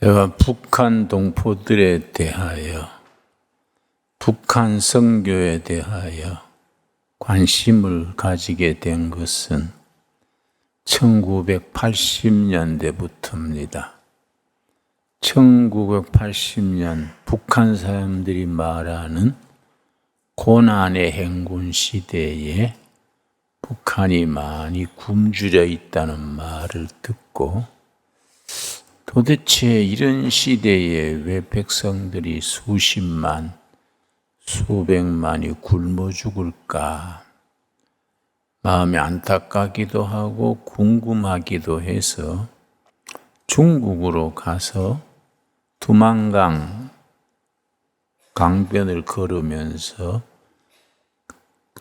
내가 북한 동포들에 대하여, 북한 선교에 대하여 관심을 가지게 된 것은 1980년대부터입니다. 1980년 북한 사람들이 말하는 고난의 행군 시대에 북한이 많이 굶주려 있다는 말을 듣고 도대체 이런 시대에 왜 백성들이 수십만, 수백만이 굶어 죽을까? 마음이 안타깝기도 하고 궁금하기도 해서 중국으로 가서 두만강 강변을 걸으면서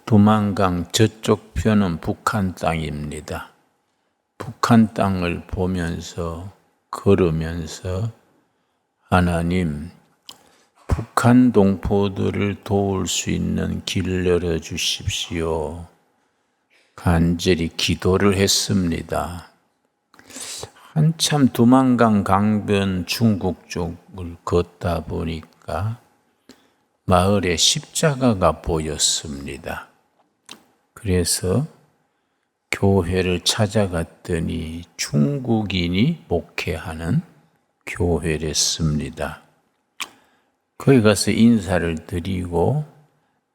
두만강 저쪽 편은 북한 땅입니다. 북한 땅을 보면서 걸으면서 하나님, 북한 동포들을 도울 수 있는 길을 열어주십시오. 간절히 기도를 했습니다. 한참 두만강 강변 중국 쪽을 걷다 보니까 마을에 십자가가 보였습니다. 그래서 교회를 찾아갔더니 중국인이 목회하는 교회랬습니다. 거기 가서 인사를 드리고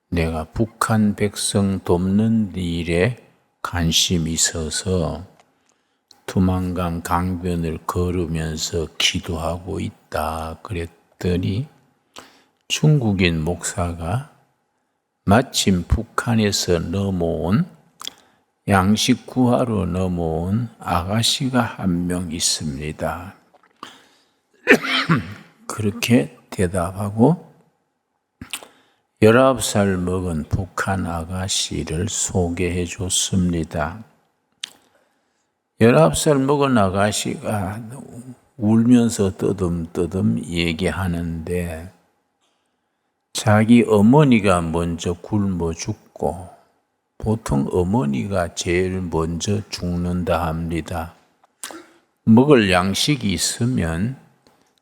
내가 북한 백성 돕는 일에 관심이 있어서 두만강 강변을 걸으면서 기도하고 있다 그랬더니 중국인 목사가 마침 북한에서 넘어온 양식 구하러 넘어온 아가씨가 한 명 있습니다. 그렇게 대답하고 19살 먹은 북한 아가씨를 소개해 줬습니다. 19살 먹은 아가씨가 울면서 뜨듬뜨듬 얘기하는데 자기 어머니가 먼저 굶어 죽고 보통 어머니가 제일 먼저 죽는다 합니다. 먹을 양식이 있으면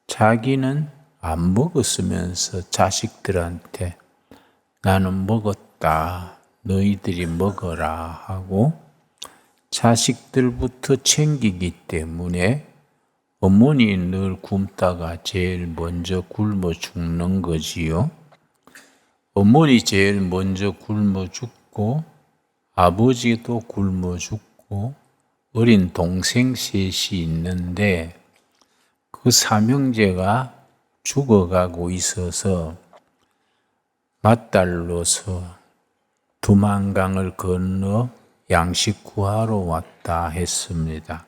자기는 안 먹었으면서 자식들한테 나는 먹었다, 너희들이 먹어라 하고 자식들부터 챙기기 때문에 어머니는 늘 굶다가 제일 먼저 굶어 죽는 거지요. 어머니 제일 먼저 굶어 죽고 아버지도 굶어 죽고 어린 동생 셋이 있는데 그 삼형제가 죽어가고 있어서 맏딸로서 두만강을 건너 양식 구하러 왔다 했습니다.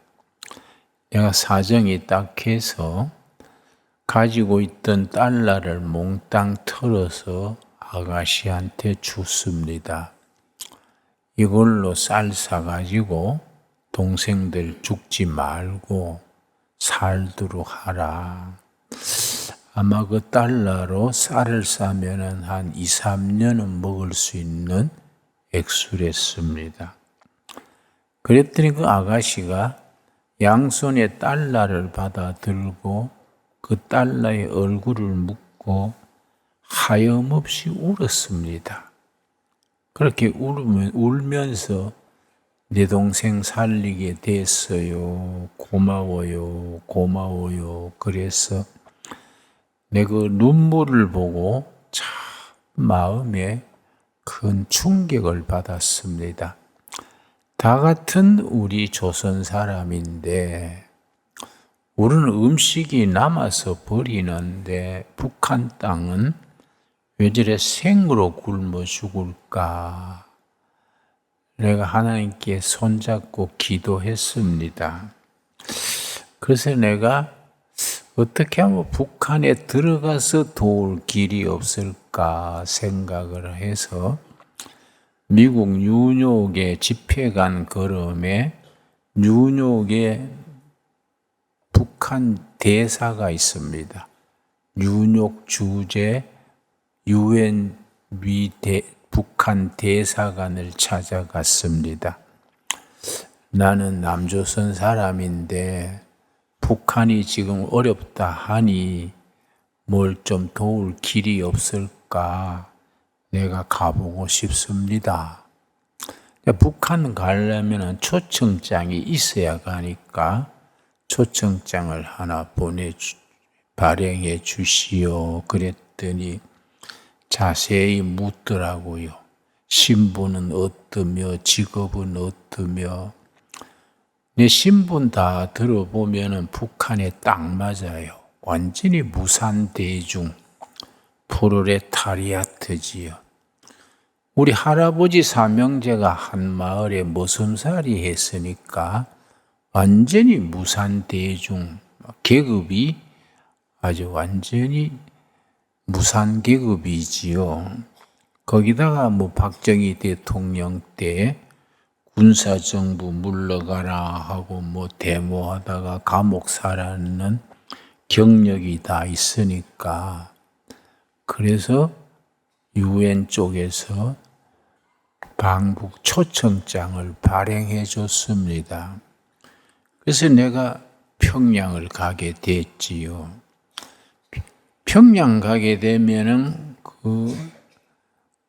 내가 사정이 딱해서 가지고 있던 달러를 몽땅 털어서 아가씨한테 줬습니다. 이걸로 쌀 사가지고 동생들 죽지 말고 살도록 하라. 아마 그 달러로 쌀을 사면은 한 2, 3년은 먹을 수 있는 액수랬습니다. 그랬더니 그 아가씨가 양손에 달러를 받아 들고 그 달러에 얼굴을 묻고 하염없이 울었습니다. 그렇게 울면서 내 동생 살리게 됐어요. 고마워요. 고마워요. 그래서 내 그 눈물을 보고 참 마음에 큰 충격을 받았습니다. 다 같은 우리 조선 사람인데 우리는 음식이 남아서 버리는데 북한 땅은 왜 저래 생으로 굶어 죽을까? 내가 하나님께 손잡고 기도했습니다. 그래서 내가 어떻게 하면 북한에 들어가서 도울 길이 없을까 생각을 해서 미국 뉴욕에 집회 간 걸음에 뉴욕에 북한 대사가 있습니다. 뉴욕 주재 UN 북한 대사관을 찾아갔습니다. 나는 남조선 사람인데 북한이 지금 어렵다 하니 뭘 좀 도울 길이 없을까 내가 가보고 싶습니다. 북한 가려면 초청장이 있어야 가니까 초청장을 하나 발행해 주시오. 그랬더니 자세히 묻더라고요. 신분은 어떠며 직업은 어떠며. 내 신분 다 들어보면 북한에 딱 맞아요. 완전히 무산대중 프롤레타리아트지요. 우리 할아버지 삼형제가 한 마을에 머슴살이 했으니까 완전히 무산대중 계급이 아주 완전히 무산계급이지요. 거기다가 박정희 대통령 때 군사정부 물러가라 하고 데모하다가 감옥 살았는 경력이 다 있으니까 그래서 UN 쪽에서 방북 초청장을 발행해 줬습니다. 그래서 내가 평양을 가게 됐지요. 평양 가게 되면은 그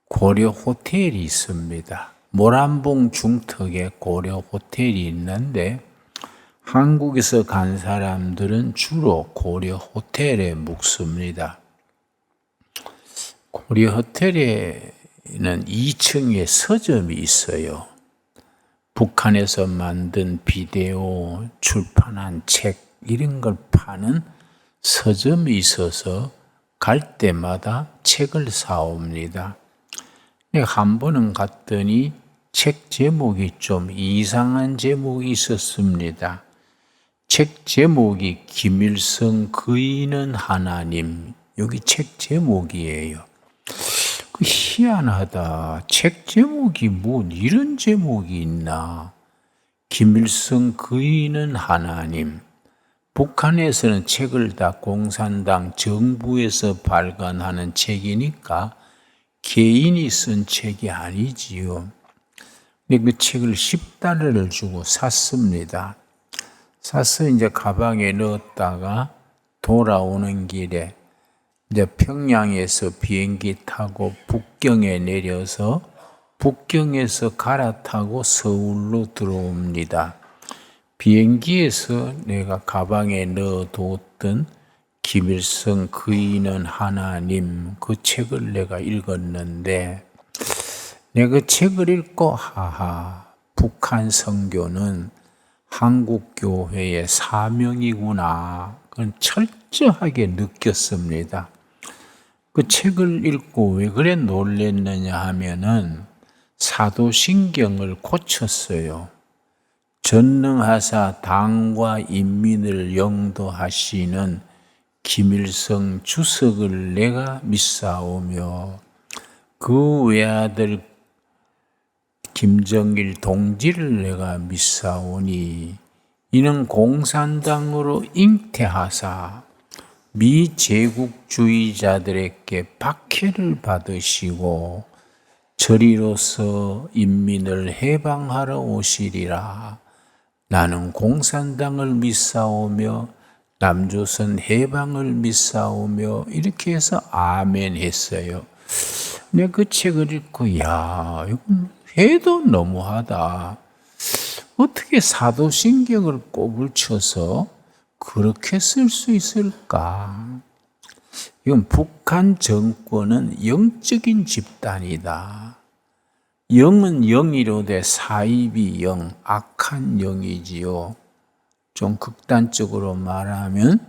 고려 호텔이 있습니다. 모란봉 중턱에 고려 호텔이 있는데 한국에서 간 사람들은 주로 고려 호텔에 묵습니다. 고려 호텔에는 2층에 서점이 있어요. 북한에서 만든 비디오, 출판한 책 이런 걸 파는 서점이 있어서 갈 때마다 책을 사옵니다. 한 번은 갔더니 책 제목이 좀 이상한 제목이 있었습니다. 책 제목이 김일성 그이는 하나님. 여기 책 제목이에요. 희한하다. 책 제목이 이런 제목이 있나. 김일성 그이는 하나님. 북한에서는 책을 다 공산당 정부에서 발간하는 책이니까 개인이 쓴 책이 아니지요. 근데 그 책을 10달러를 주고 샀습니다. 사서 이제 가방에 넣었다가 돌아오는 길에 이제 평양에서 비행기 타고 북경에 내려서 북경에서 갈아타고 서울로 들어옵니다. 비행기에서 내가 가방에 넣어뒀던 김일성 그이는 하나님 그 책을 내가 읽었는데 내가 그 책을 읽고 북한 선교는 한국교회의 사명이구나 그건 철저하게 느꼈습니다. 그 책을 읽고 왜 그래 놀랬느냐 하면은 사도신경을 고쳤어요. 전능하사 당과 인민을 영도하시는 김일성 주석을 내가 믿사오며 그 외아들 김정일 동지를 내가 믿사오니 이는 공산당으로 잉태하사 미제국주의자들에게 박해를 받으시고 저리로서 인민을 해방하러 오시리라. 나는 공산당을 믿사오며 남조선 해방을 믿사오며 이렇게 해서 아멘 했어요. 내가 그 책을 읽고 이건 해도 너무하다. 어떻게 사도신경을 꼽을 쳐서 그렇게 쓸 수 있을까? 이건 북한 정권은 영적인 집단이다. 영은 영이로되 사입이 영, 악한 영이지요. 좀 극단적으로 말하면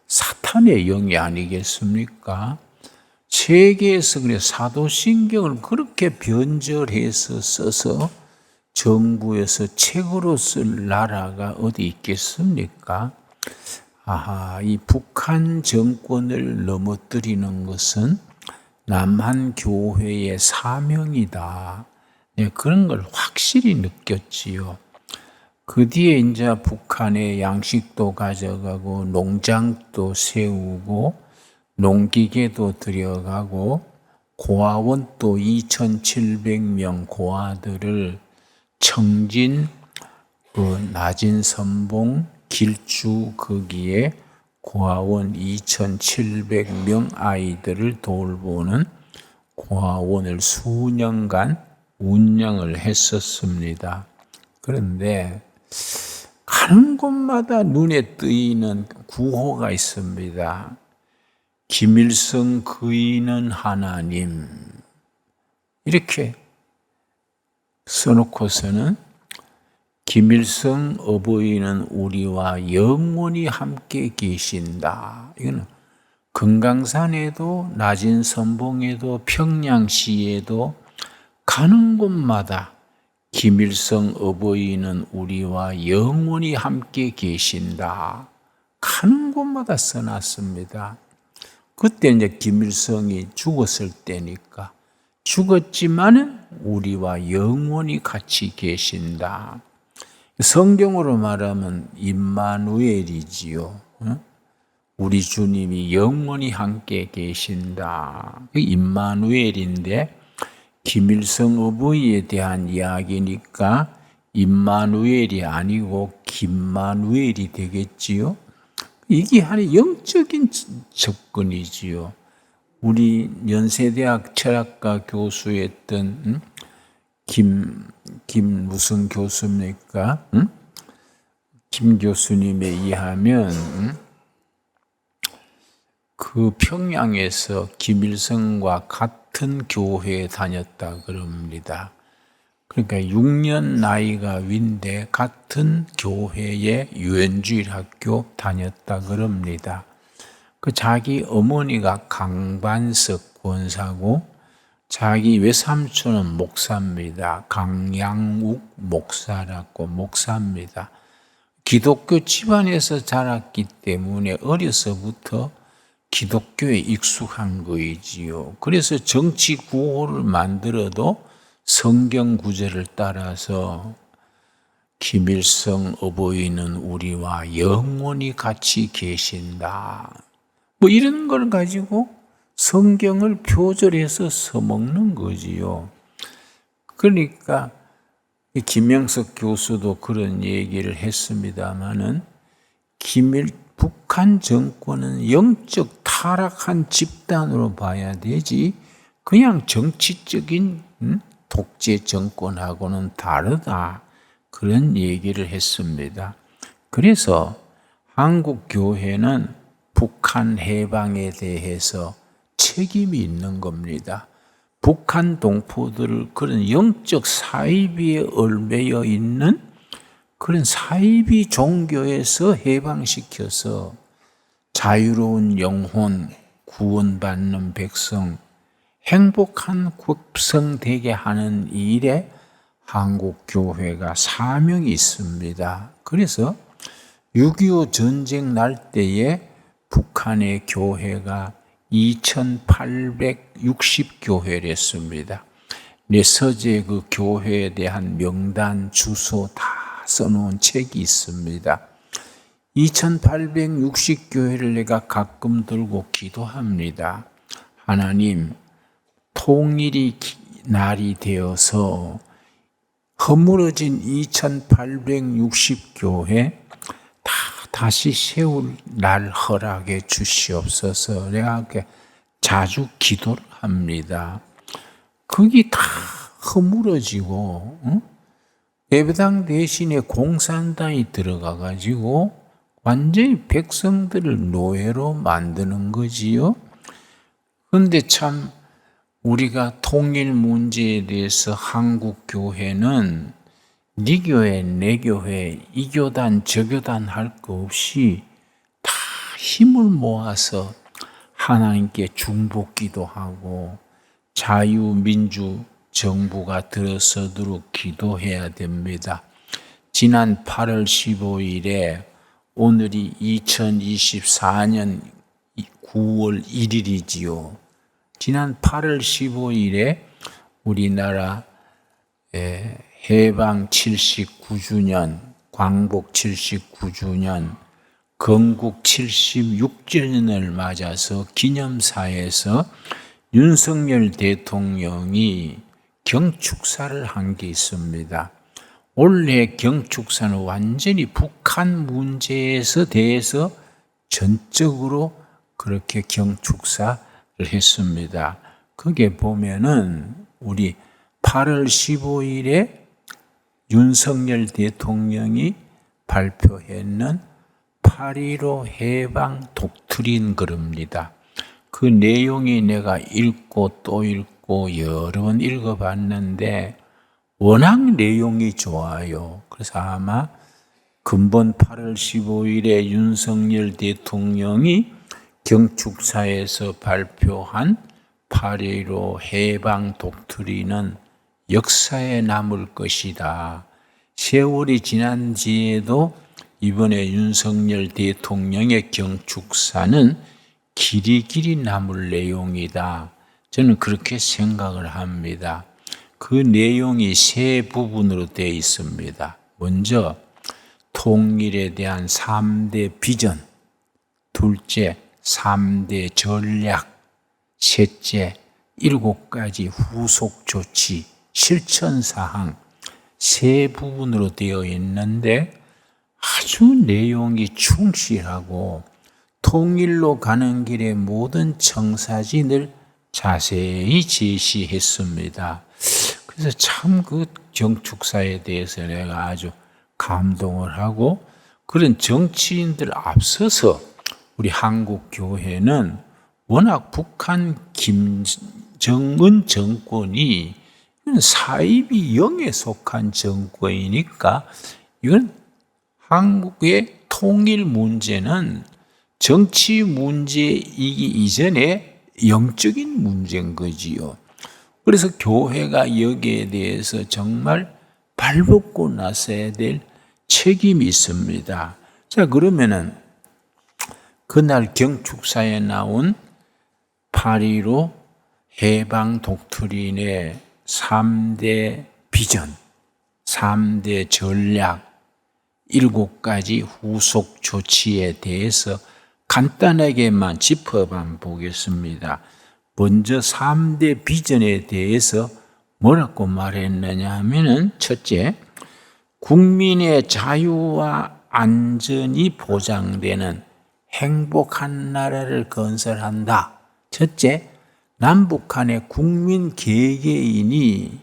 사탄의 영이 아니겠습니까? 세계에서 그래 사도신경을 그렇게 변절해서 써서 정부에서 책으로 쓸 나라가 어디 있겠습니까? 이 북한 정권을 넘어뜨리는 것은 남한 교회의 사명이다. 그런 걸 확실히 느꼈지요. 그 뒤에 이제 북한에 양식도 가져가고 농장도 세우고 농기계도 들여가고 고아원도 2,700명 고아들을 청진, 낮은 선봉, 길주 거기에 고아원 2,700명 아이들을 돌보는 고아원을 수년간 운영을 했었습니다. 그런데 가는 곳마다 눈에 띄는 구호가 있습니다. 김일성 그이는 하나님, 이렇게 써놓고서는 김일성 어버이는 우리와 영원히 함께 계신다. 이거는 금강산에도 낮은 선봉에도 평양시에도 가는 곳마다 김일성 어버이는 우리와 영원히 함께 계신다. 가는 곳마다 써놨습니다. 그때 이제 김일성이 죽었을 때니까 죽었지만은 우리와 영원히 같이 계신다. 성경으로 말하면 임마누엘이지요. 우리 주님이 영원히 함께 계신다. 임마누엘인데 김일성 어버이에 대한 이야기니까 임마누엘이 아니고 김마누엘이 되겠지요. 이게 하나의 영적인 접근이지요. 우리 연세대학 철학과 교수였던 김 무슨 교수입니까? 김 교수님에 의하면 그 평양에서 김일성과 같은 교회에 다녔다 그럽니다. 그러니까 6년 나이가 윈데 같은 교회에 유엔주일 학교 다녔다 그럽니다. 그 자기 어머니가 강반석 권사고 자기 외삼촌은 목사입니다. 강양욱 목사라고 목사입니다. 기독교 집안에서 자랐기 때문에 어려서부터 기독교에 익숙한 거이지요. 그래서 정치 구호를 만들어도 성경 구절을 따라서 김일성 어버이는 우리와 영원히 같이 계신다. 뭐 이런 걸 가지고 성경을 표절해서 써먹는 거지요. 그러니까 김영석 교수도 그런 얘기를 했습니다마는 북한 정권은 영적 타락한 집단으로 봐야 되지 그냥 정치적인 독재 정권하고는 다르다. 그런 얘기를 했습니다. 그래서 한국 교회는 북한 해방에 대해서 책임이 있는 겁니다. 북한 동포들을 그런 영적 사이비에 얽매여 있는 그런 사이비 종교에서 해방시켜서 자유로운 영혼, 구원받는 백성, 행복한 국성 되게 하는 일에 한국 교회가 사명이 있습니다. 그래서 6.25 전쟁 날 때에 북한의 교회가 2,860교회랬습니다. 내 서재 그 교회에 대한 명단, 주소 다 써놓은 책이 있습니다. 2,860교회를 내가 가끔 들고 기도합니다. 하나님, 통일이 날이 되어서 허물어진 2,860교회 다시 세울 날 허락해 주시옵소서. 내가 자주 기도를 합니다. 거기 다 허물어지고 예배당 대신에 공산당이 들어가가지고 완전히 백성들을 노예로 만드는 거지요. 그런데 참 우리가 통일 문제에 대해서 한국 교회는 네 교회, 내 교회, 이 교단, 저 교단 할 거 없이 다 힘을 모아서 하나님께 중보기도 하고 자유민주 정부가 들어서도록 기도해야 됩니다. 지난 8월 15일에 오늘이 2024년 9월 1일이지요. 지난 8월 15일에 우리나라 해방 79주년, 광복 79주년, 건국 76주년을 맞아서 기념사에서 윤석열 대통령이 경축사를 한 게 있습니다. 올해 경축사는 완전히 북한 문제에서 대해서 전적으로 그렇게 경축사를 했습니다. 거기에 보면은 우리 8월 15일에 윤석열 대통령이 발표했는 8.15 해방 독트린 글입니다. 그 내용이 내가 읽고 또 읽고 여러 번 읽어봤는데 워낙 내용이 좋아요. 그래서 아마 근본 8월 15일에 윤석열 대통령이 경축사에서 발표한 8.15 해방 독트린은 역사에 남을 것이다. 세월이 지난 뒤에도 이번에 윤석열 대통령의 경축사는 길이 남을 내용이다. 저는 그렇게 생각을 합니다. 그 내용이 세 부분으로 되어 있습니다. 먼저 통일에 대한 3대 비전, 둘째 3대 전략, 셋째 7가지 후속 조치, 실천사항 세 부분으로 되어 있는데 아주 내용이 충실하고 통일로 가는 길의 모든 청사진을 자세히 제시했습니다. 그래서 참 그 경축사에 대해서 내가 아주 감동을 하고 그런 정치인들 앞서서 우리 한국 교회는 워낙 북한 김정은 정권이 사이비 영에 속한 정권이니까 이건 한국의 통일 문제는 정치 문제이기 이전에 영적인 문제인 거지요. 그래서 교회가 여기에 대해서 정말 발벗고 나서야 될 책임이 있습니다. 자, 그러면은 그날 경축사에 나온 8.15 해방 독트린의 3대 비전, 3대 전략, 7가지 후속 조치에 대해서 간단하게만 짚어만 보겠습니다. 먼저 3대 비전에 대해서 뭐라고 말했느냐 하면은 첫째, 국민의 자유와 안전이 보장되는 행복한 나라를 건설한다. 첫째, 남북한의 국민 개개인이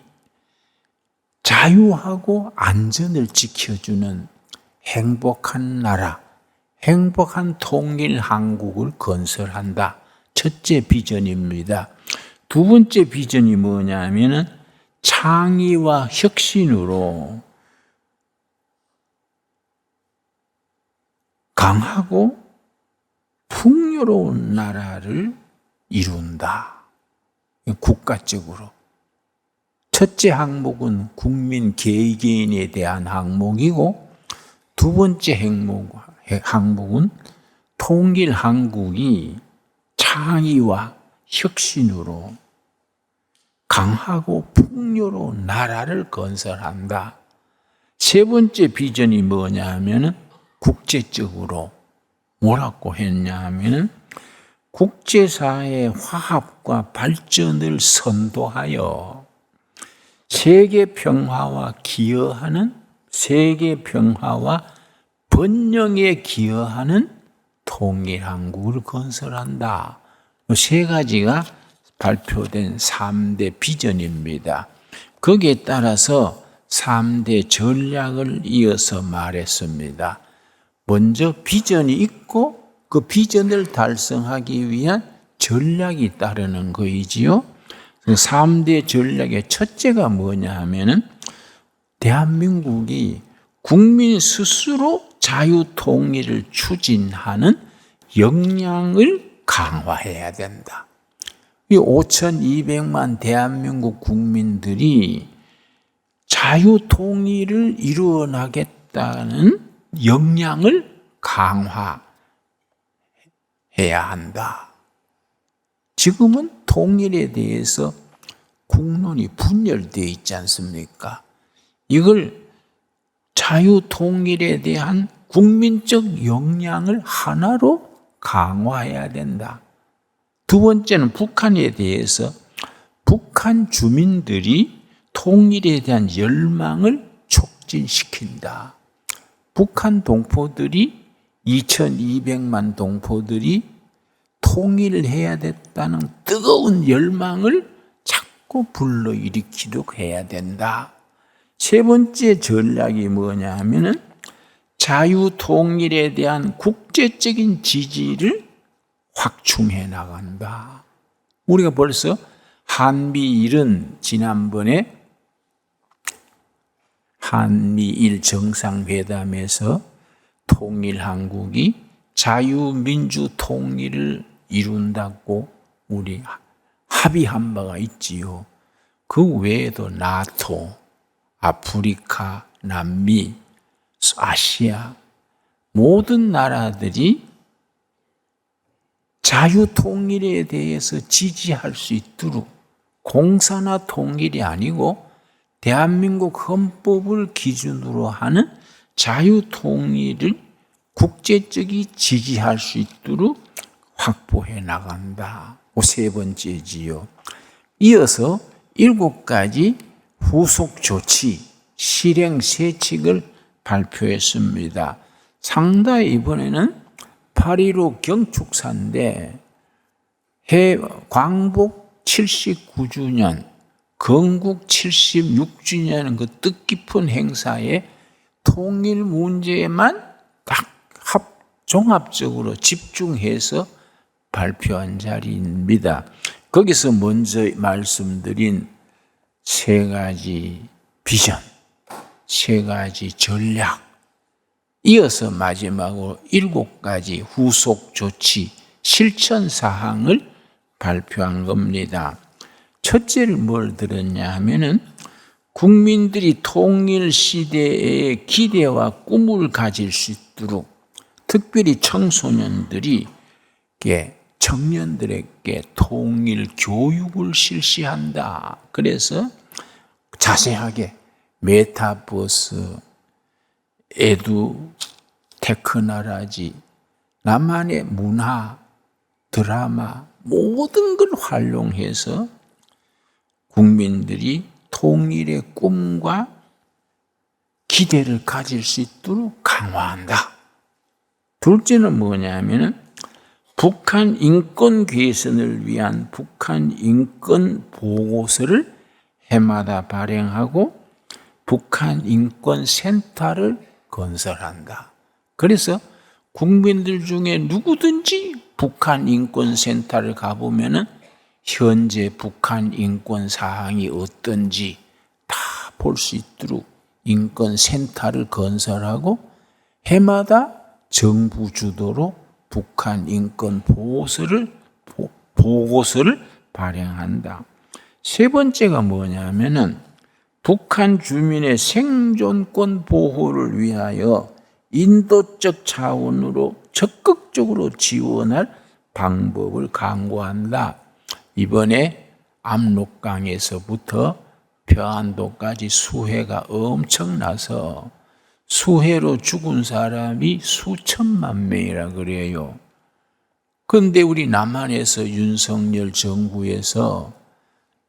자유하고 안전을 지켜주는 행복한 나라, 행복한 통일 한국을 건설한다. 첫째 비전입니다. 두 번째 비전이 뭐냐면은 창의와 혁신으로 강하고 풍요로운 나라를 이룬다. 국가적으로. 첫째 항목은 국민 개개인에 대한 항목이고 두 번째 항목은 통일 한국이 창의와 혁신으로 강하고 풍요로운 나라를 건설한다. 세 번째 비전이 뭐냐 하면은 국제적으로 뭐라고 했냐 하면은 국제사회의 화합과 발전을 선도하여 세계 평화와 기여하는 세계 평화와 번영에 기여하는 통일 한국을 건설한다. 세 가지가 발표된 3대 비전입니다. 거기에 따라서 3대 전략을 이어서 말했습니다. 먼저 비전이 있고 그 비전을 달성하기 위한 전략이 따르는 거이지요. 3대 전략의 첫째가 뭐냐 하면은 대한민국이 국민 스스로 자유 통일을 추진하는 역량을 강화해야 된다. 이 5,200만 대한민국 국민들이 자유 통일을 이루어나겠다는 역량을 강화해야 한다. 지금은 통일에 대해서 국론이 분열되어 있지 않습니까? 이걸 자유 통일에 대한 국민적 역량을 하나로 강화해야 된다. 두 번째는 북한에 대해서 북한 주민들이 통일에 대한 열망을 북진시킨다. 북한 동포들이 2200만 동포들이 통일을 해야 됐다는 뜨거운 열망을 자꾸 불러일으키도록 해야 된다. 세 번째 전략이 뭐냐 하면은 자유통일에 대한 국제적인 지지를 확충해 나간다. 우리가 벌써 한미일은 지난번에 한미일 정상회담에서 통일한국이 자유민주 통일을 이룬다고 우리 합의한 바가 있지요. 그 외에도 나토, 아프리카, 남미, 아시아 모든 나라들이 자유통일에 대해서 지지할 수 있도록 공산화 통일이 아니고 대한민국 헌법을 기준으로 하는 자유통일을 국제적이 지지할 수 있도록 확보해 나간다. 세 번째지요. 이어서 7가지 후속 조치, 실행 세칙을 발표했습니다. 상당히 이번에는 8.15 경축사인데 광복 79주년, 건국 76주년 그 뜻깊은 행사에 통일 문제에만 딱 종합적으로 집중해서 발표한 자리입니다. 거기서 먼저 말씀드린 3가지 비전, 3가지 전략, 이어서 마지막으로 7가지 후속 조치, 실천 사항을 발표한 겁니다. 첫째를 뭘 들었냐 하면은 국민들이 통일 시대의 기대와 꿈을 가질 수 있도록 특별히 청소년들이 청년들에게 통일 교육을 실시한다. 그래서 자세하게 메타버스, 테크노로지, 나만의 문화, 드라마 모든 걸 활용해서 국민들이 통일의 꿈과 기대를 가질 수 있도록 강화한다. 둘째는 뭐냐면은 북한 인권 개선을 위한 북한 인권 보고서를 해마다 발행하고 북한 인권 센터를 건설한다. 그래서 국민들 중에 누구든지 북한 인권 센터를 가보면은 현재 북한 인권 사항이 어떤지 다 볼 수 있도록 인권 센터를 건설하고 해마다 정부 주도로 북한 인권 보고서를 발행한다. 세 번째가 뭐냐면은 북한 주민의 생존권 보호를 위하여 인도적 차원으로 적극적으로 지원할 방법을 강구한다. 이번에 압록강에서부터 평안도까지 수해가 엄청나서 수해로 죽은 사람이 수천만 명이라 그래요. 그런데 우리 남한에서 윤석열 정부에서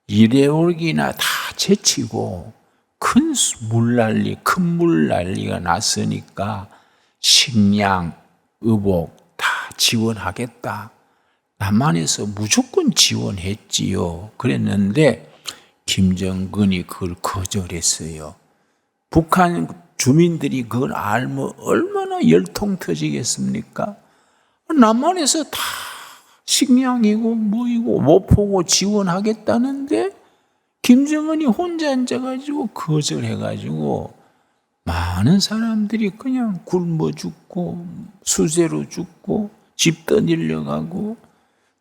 일회용기나 다 제치고 큰 물난리가 났으니까 식량, 의복 다 지원하겠다. 남한에서 무조건 지원했지요. 그랬는데 김정은이 그걸 거절했어요. 북한 주민들이 그걸 알면 얼마나 열통 터지겠습니까? 남한에서 다 식량이고 뭐이고 모포고 지원하겠다는데 김정은이 혼자 앉아가지고 거절해가지고 많은 사람들이 그냥 굶어 죽고 수세로 죽고 집 떠밀려가고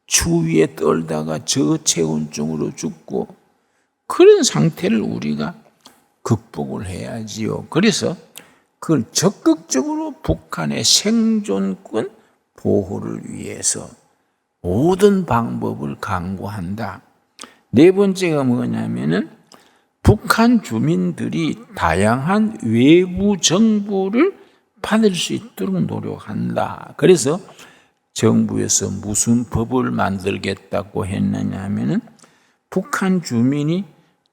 추위에 떨다가 저체온증으로 죽고 그런 상태를 우리가 극복을 해야지요. 그래서 그걸 적극적으로 북한의 생존권 보호를 위해서 모든 방법을 강구한다. 네 번째가 뭐냐면은 북한 주민들이 다양한 외부 정보를 받을 수 있도록 노력한다. 그래서 정부에서 무슨 법을 만들겠다고 했느냐 하면은 북한 주민이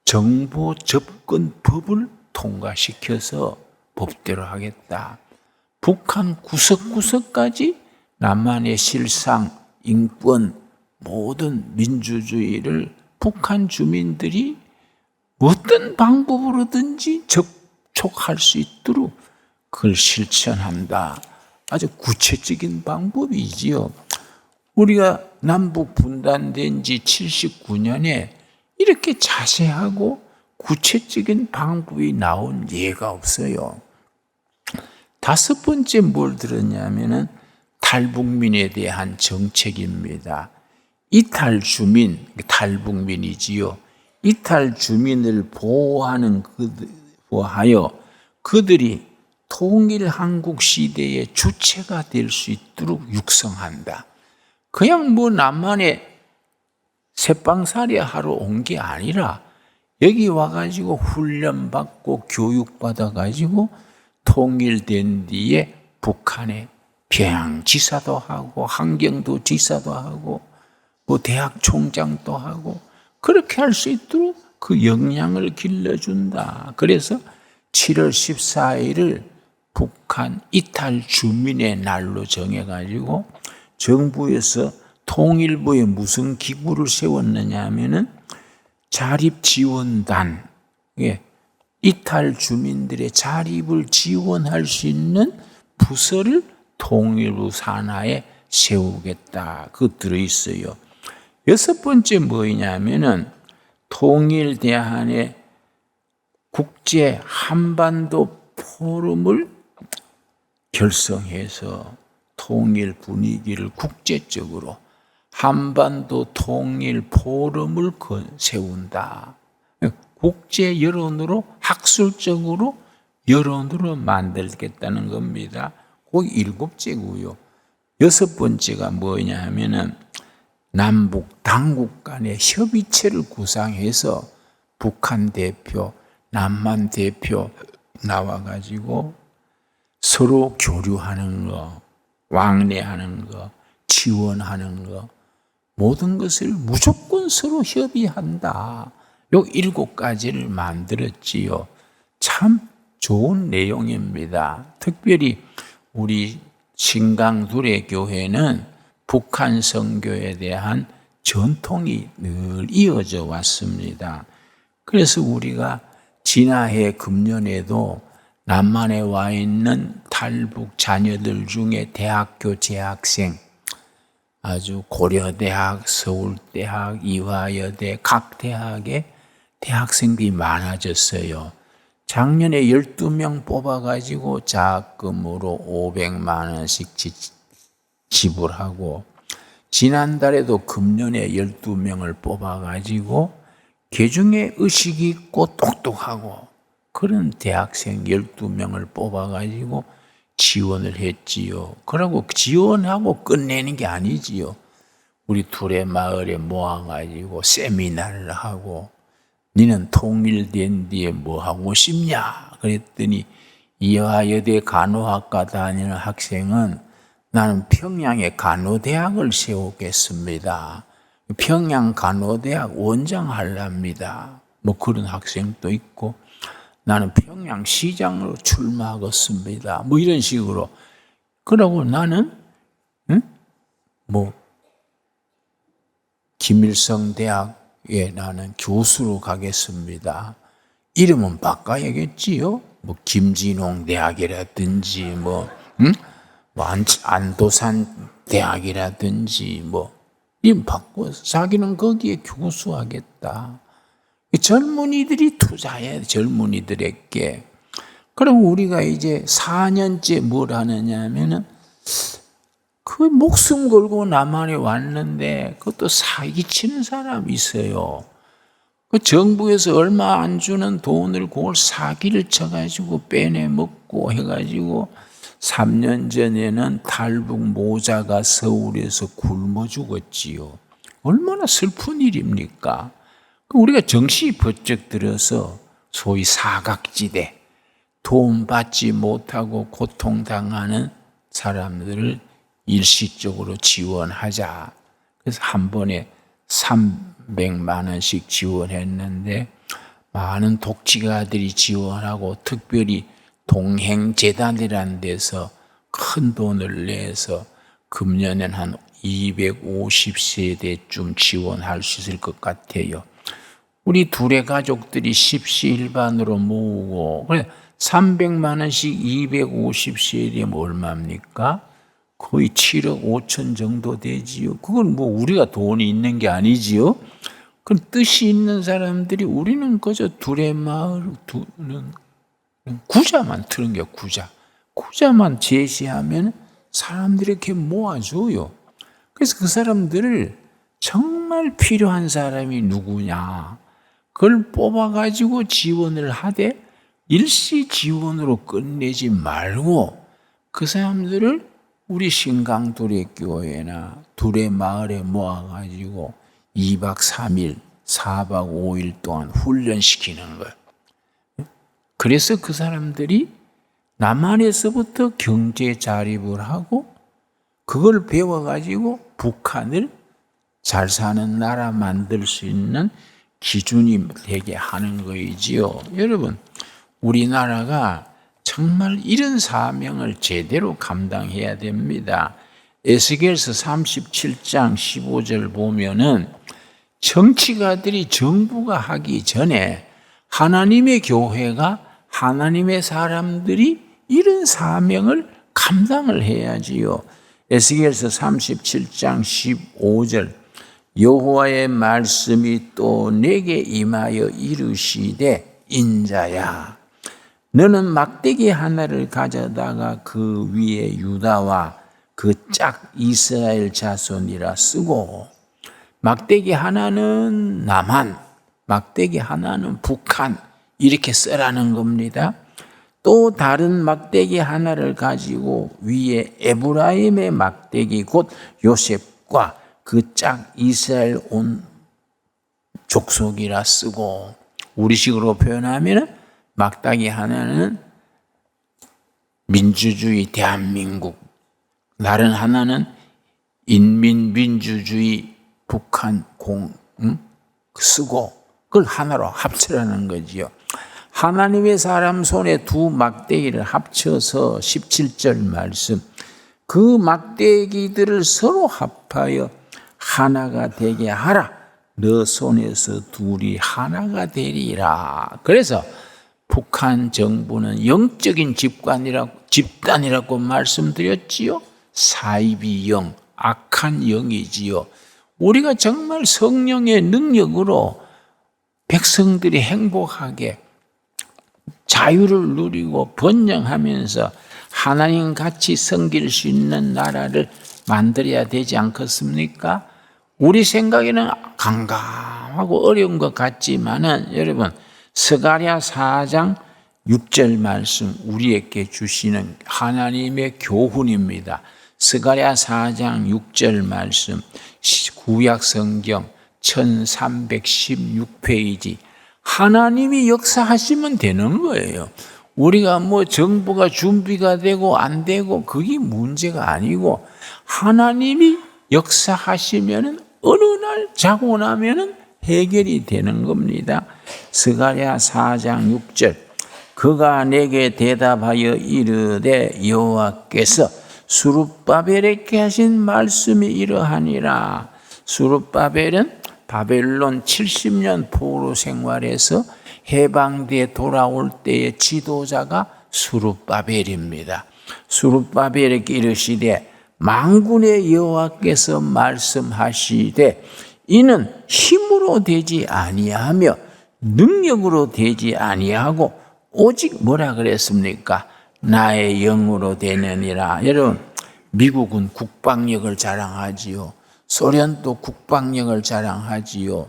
정보 접근법을 통과시켜서 법대로 하겠다. 북한 구석구석까지 남한의 실상, 인권, 모든 민주주의를 북한 주민들이 어떤 방법으로든지 접촉할 수 있도록 그걸 실천한다. 아주 구체적인 방법이지요. 우리가 남북 분단된 지 79년에 이렇게 자세하고 구체적인 방법이 나온 예가 없어요. 다섯 번째 뭘 들었냐면은 탈북민에 대한 정책입니다. 이탈 주민, 탈북민이지요. 이탈 주민을 보호하여 그들이 통일 한국 시대의 주체가 될 수 있도록 육성한다. 그냥 남한에 새빵살이 하러 온 게 아니라 여기 와가지고 훈련받고 교육받아가지고 통일된 뒤에 북한에 평양지사도 하고 한경도 지사도 하고 대학 총장도 하고 그렇게 할 수 있도록 그 역량을 길러준다. 그래서 7월 14일을 북한 이탈 주민의 날로 정해가지고 정부에서 통일부에 무슨 기구를 세웠느냐 하면은 자립지원단, 이탈 주민들의 자립을 지원할 수 있는 부서를 통일부 산하에 세우겠다. 그거 들어있어요. 여섯 번째 뭐냐면은 통일대한의 국제 한반도 포럼을 결성해서 통일 분위기를 국제적으로 한반도 통일 포럼을 세운다. 국제 여론으로 학술적으로 여론으로 만들겠다는 겁니다. 그 일곱째고요. 여섯 번째가 뭐냐 하면은 남북 당국 간의 협의체를 구상해서 북한 대표, 남한 대표 나와가지고 서로 교류하는 거, 왕래하는 거, 지원하는 거, 모든 것을 무조건 서로 협의한다. 요 7가지를 만들었지요. 참 좋은 내용입니다. 특별히 우리 신강두레 교회는 북한 선교에 대한 전통이 늘 이어져 왔습니다. 그래서 우리가 지난해 금년에도 남한에 와 있는 탈북 자녀들 중에 대학교 재학생, 아주 고려대학, 서울대학, 이화여대 각 대학에 대학생들이 많아졌어요. 작년에 12명 뽑아가지고 자금으로 500만 원씩 지불하고 지난달에도 금년에 12명을 뽑아가지고 개중에 의식이 있고 똑똑하고 그런 대학생 12명을 뽑아가지고 지원을 했지요. 그러고 지원하고 끝내는 게 아니지요. 우리 둘의 마을에 모아가지고 세미나를 하고 너는 통일된 뒤에 뭐 하고 싶냐? 그랬더니 이화여대 간호학과 다니는 학생은 나는 평양에 간호대학을 세우겠습니다. 평양 간호대학 원장 하랍니다. 뭐 그런 학생도 있고 나는 평양시장으로 출마하겠습니다. 뭐 이런 식으로. 그러고 나는 김일성 대학에 나는 교수로 가겠습니다. 이름은 바꿔야겠지요. 뭐 김진홍 대학이라든지 안도산 대학이라든지 이름 바꿔서 자기는 거기에 교수하겠다. 젊은이들이 투자해야 돼, 젊은이들에게. 그럼 우리가 이제 4년째 뭘 하느냐 하면은 그 목숨 걸고 남한에 왔는데 그것도 사기치는 사람이 있어요. 그 정부에서 얼마 안 주는 돈을 그걸 사기를 쳐가지고 빼내 먹고 해가지고 3년 전에는 탈북 모자가 서울에서 굶어 죽었지요. 얼마나 슬픈 일입니까? 우리가 정신이 번쩍 들어서 소위 사각지대, 도움 받지 못하고 고통당하는 사람들을 일시적으로 지원하자. 그래서 한 번에 300만 원씩 지원했는데 많은 독지가들이 지원하고 특별히 동행재단이라는 데서 큰 돈을 내서 금년엔 한 250세대쯤 지원할 수 있을 것 같아요. 우리 둘의 가족들이 십시일반으로 모으고 그래 300만 원씩 250세대면 얼마입니까? 거의 7억 5천 정도 되지요. 그건 뭐 우리가 돈이 있는 게 아니지요. 그 뜻이 있는 사람들이 우리는 그저 둘의 마을 두는 구자만 트는 게 구자만 제시하면 사람들이 이렇게 모아줘요. 그래서 그 사람들을 정말 필요한 사람이 누구냐 그걸 뽑아가지고 지원을 하되 일시 지원으로 끝내지 말고 그 사람들을 우리 신강 둘의 교회나 둘의 마을에 모아가지고 2박 3일, 4박 5일 동안 훈련시키는 거예요. 그래서 그 사람들이 남한에서부터 경제 자립을 하고 그걸 배워가지고 북한을 잘 사는 나라 만들 수 있는 기준이 되게 하는 거이지요. 여러분, 우리나라가 정말 이런 사명을 제대로 감당해야 됩니다. 에스겔서 37장 15절 보면은 정치가들이 정부가 하기 전에 하나님의 교회가 하나님의 사람들이 이런 사명을 감당을 해야지요. 에스겔서 37장 15절 여호와의 말씀이 또 내게 임하여 이르시되 인자야 너는 막대기 하나를 가져다가 그 위에 유다와 그 짝 이스라엘 자손이라 쓰고 막대기 하나는 남한, 막대기 하나는 북한 이렇게 쓰라는 겁니다. 또 다른 막대기 하나를 가지고 위에 에브라임의 막대기 곧 요셉과 그 짝 이스라엘 온 족속이라 쓰고 우리식으로 표현하면 막대기 하나는 민주주의 대한민국 다른 하나는 인민민주주의 북한 쓰고 그걸 하나로 합치라는 거지요. 하나님의 사람 손에 두 막대기를 합쳐서 17절 말씀 그 막대기들을 서로 합하여 하나가 되게 하라 너 손에서 둘이 하나가 되리라. 그래서 북한 정부는 영적인 집단이라고 말씀드렸지요. 사이비 영, 악한 영이지요. 우리가 정말 성령의 능력으로 백성들이 행복하게 자유를 누리고 번영하면서 하나님 같이 섬길 수 있는 나라를 만들어야 되지 않겠습니까? 우리 생각에는 강감하고 어려운 것 같지만은 여러분 스가랴 4장 6절 말씀 우리에게 주시는 하나님의 교훈입니다. 스가랴 4장 6절 말씀 구약 성경 1316페이지 하나님이 역사하시면 되는 거예요. 우리가 뭐 정부가 준비가 되고 안 되고 그게 문제가 아니고 하나님이 역사하시면 어느 날 자고 나면 해결이 되는 겁니다. 스가랴 4장 6절 그가 내게 대답하여 이르되 여호와께서 수룹바벨에게 하신 말씀이 이러하니라. 수룹바벨은 바벨론 70년 포로 생활에서 해방돼 돌아올 때의 지도자가 수룹바벨입니다. 수룹바벨에게 이르시되 만군의 여호와께서 말씀하시되 이는 힘으로 되지 아니하며 능력으로 되지 아니하고 오직 뭐라 그랬습니까? 나의 영으로 되느니라. 여러분 미국은 국방력을 자랑하지요. 소련도 국방력을 자랑하지요.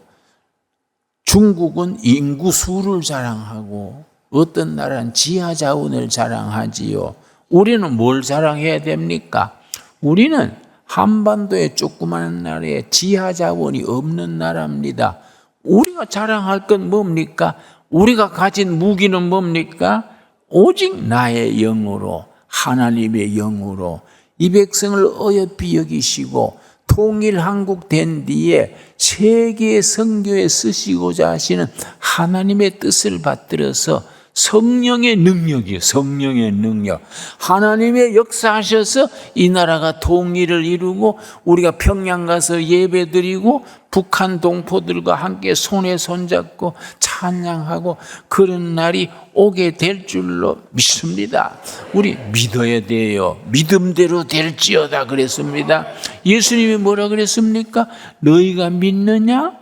중국은 인구 수를 자랑하고 어떤 나라는 지하 자원을 자랑하지요. 우리는 뭘 자랑해야 됩니까? 우리는 한반도의 조그마한 나라에 지하 자원이 없는 나라입니다. 우리가 자랑할 건 뭡니까? 우리가 가진 무기는 뭡니까? 오직 나의 영으로 하나님의 영으로 이 백성을 어여삐 여기시고 통일 한국 된 뒤에 세계 선교에 쓰시고자 하시는 하나님의 뜻을 받들어서 성령의 능력이요, 성령의 능력. 하나님의 역사하셔서 이 나라가 통일을 이루고 우리가 평양 가서 예배드리고 북한 동포들과 함께 손에 손잡고 찬양하고 그런 날이 오게 될 줄로 믿습니다. 우리 믿어야 돼요. 믿음대로 될지어다 그랬습니다. 예수님이 뭐라 그랬습니까? 너희가 믿느냐?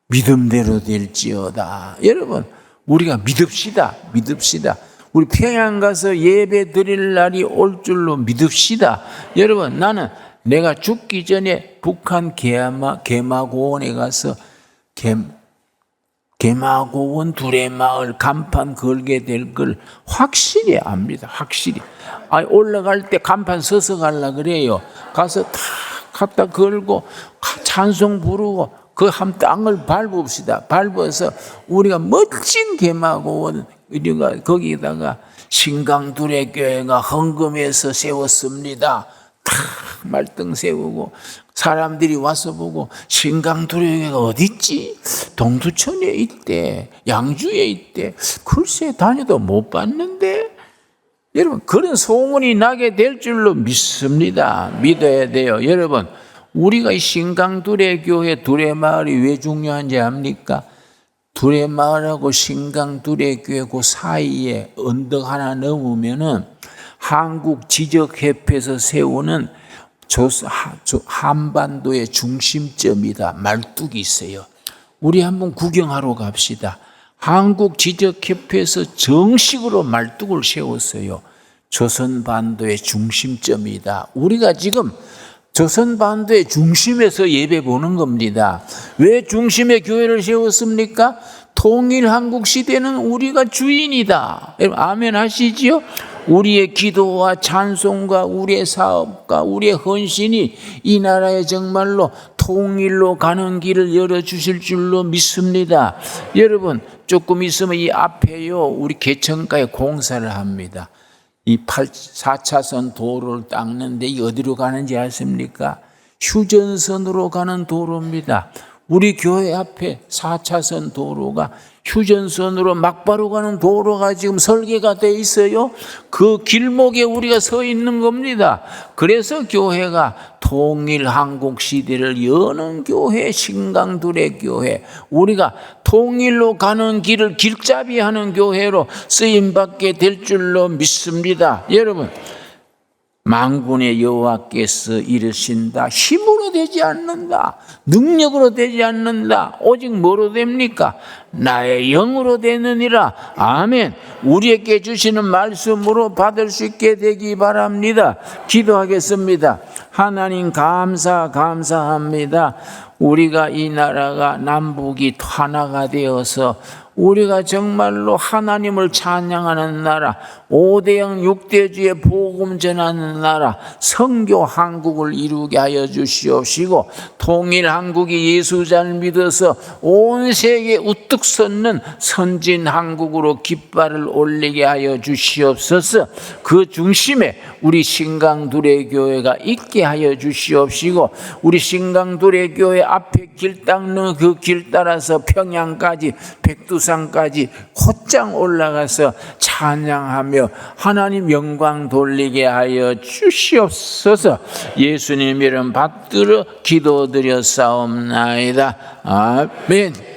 믿음대로 될지어다. 여러분, 우리가 믿읍시다. 우리 평양 가서 예배 드릴 날이 올 줄로 믿읍시다. 여러분, 나는 내가 죽기 전에 북한 개마고원에 가서 개마고원 두레마을 간판 걸게 될 걸 확실히 압니다. 확실히. 올라갈 때 간판 서서 가려 그래요. 가서 다 갖다 걸고 찬송 부르고 그 한 땅을 밟읍시다. 밟아서 우리가 멋진 개마고원 우리가 거기다가 신강두레교회가 헌금해서 세웠습니다. 탁 말등 세우고 사람들이 와서 보고 신강두레교회가 어디 있지? 동두천에 있대. 양주에 있대. 글쎄 다녀도 못 봤는데. 여러분, 그런 소문이 나게 될 줄로 믿습니다. 믿어야 돼요. 여러분, 우리가 이 신강두레교회 두레마을이 왜 중요한지 압니까? 두레마을하고 신강두레교회 그 사이에 언덕 하나 넘으면은 한국지적협회에서 세우는 한반도의 중심점이다. 말뚝이 있어요. 우리 한번 구경하러 갑시다. 한국지적협회에서 정식으로 말뚝을 세웠어요. 조선반도의 중심점이다. 우리가 지금 조선반도의 중심에서 예배 보는 겁니다. 왜 중심에 교회를 세웠습니까? 통일한국 시대는 우리가 주인이다. 여러분 아멘 하시지요? 우리의 기도와 찬송과 우리의 사업과 우리의 헌신이 이 나라에 정말로 통일로 가는 길을 열어주실 줄로 믿습니다. 여러분 조금 있으면 이 앞에요 우리 개천가에 공사를 합니다. 이 4차선 도로를 닦는데 이 어디로 가는지 아십니까? 휴전선으로 가는 도로입니다. 우리 교회 앞에 4차선 도로가 휴전선으로 막바로 가는 도로가 지금 설계가 돼 있어요. 그 길목에 우리가 서 있는 겁니다. 그래서 교회가 통일 한국 시대를 여는 교회, 신강두레교회, 우리가 통일로 가는 길을 길잡이하는 교회로 쓰임받게 될 줄로 믿습니다. 여러분, 만군의 여호와께서 이르신다. 힘으로 되지 않는다. 능력으로 되지 않는다. 오직 뭐로 됩니까? 나의 영으로 되느니라. 아멘. 우리에게 주시는 말씀으로 받을 수 있게 되기 바랍니다. 기도하겠습니다. 하나님 감사합니다. 우리가 이 나라가 남북이 하나가 되어서 우리가 정말로 하나님을 찬양하는 나라, 5대양 6대주의 복음 전하는 나라, 선교 한국을 이루게 하여 주시옵시고 통일 한국이 예수 잘 믿어서 온 세계에 우뚝 섰는 선진 한국으로 깃발을 올리게 하여 주시옵소서. 그 중심에 우리 신강두레교회가 있게 하여 주시옵시고 우리 신강두레교회 앞에 길 닦는 그 길 따라서 평양까지 백두산까지 곧장 올라가서 찬양하며 하나님 영광 돌리게 하여 주시옵소서. 예수님 이름 받들어 기도드렸사옵나이다. 아멘.